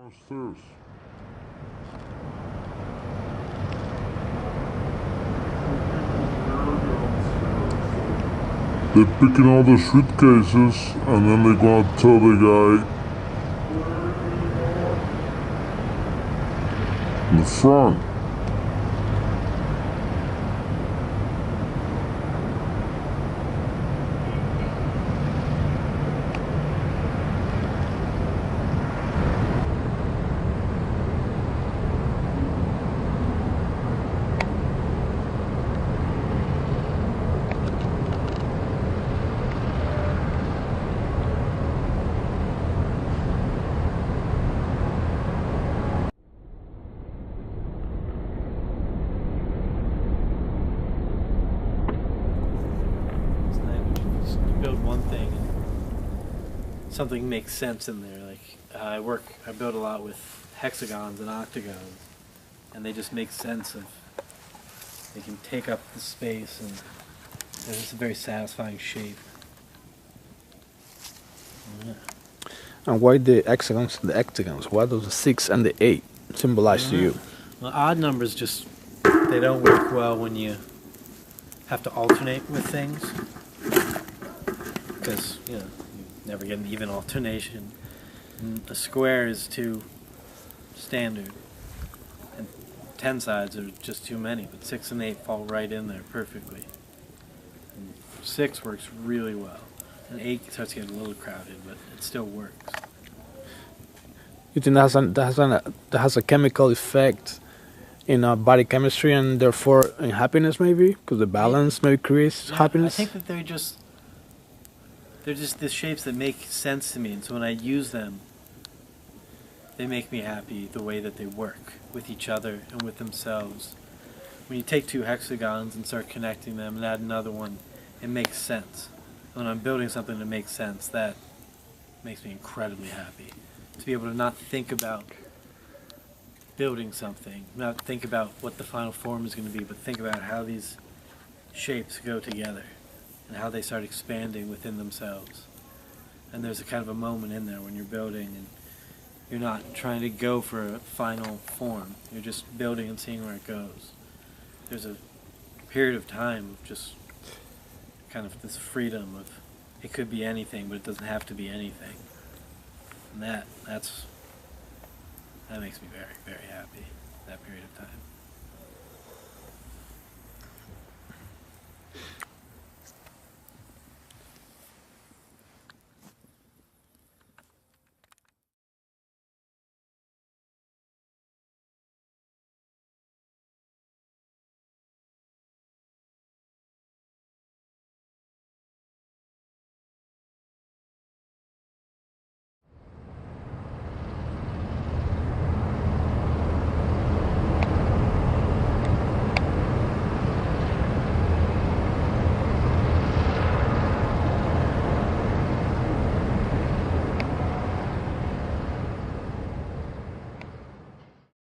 downstairs. They're picking all the suitcases and then they're gonna tell the guy in the front. Build one thing and something makes sense in there. Like I build a lot with hexagons and octagons, and they just make sense of. They can take up the space, and they're just a very satisfying shape. Yeah. And why the hexagons and the octagons? What does the 6 and the 8 symbolize to you? Well, odd numbers just they don't work well when you have to alternate with things. Because you never get an even alternation. And a square is too standard, and 10 sides are just too many. But 6 and 8 fall right in there perfectly. And 6 works really well, and 8 starts getting a little crowded, but it still works. You think that has a chemical effect in our body chemistry and therefore in happiness, maybe because the balance maybe creates happiness. I think that they're just the shapes that make sense to me, and so when I use them, they make me happy the way that they work with each other and with themselves. When you take 2 hexagons and start connecting them and add another one, it makes sense. When I'm building something that makes sense, that makes me incredibly happy. To be able to not think about building something, not think about what the final form is going to be, but think about how these shapes go together and how they start expanding within themselves. And there's a kind of a moment in there when you're building and you're not trying to go for a final form. You're just building and seeing where it goes. There's a period of time of just kind of this freedom of it could be anything, but it doesn't have to be anything. And that makes me very, very happy, that period of time.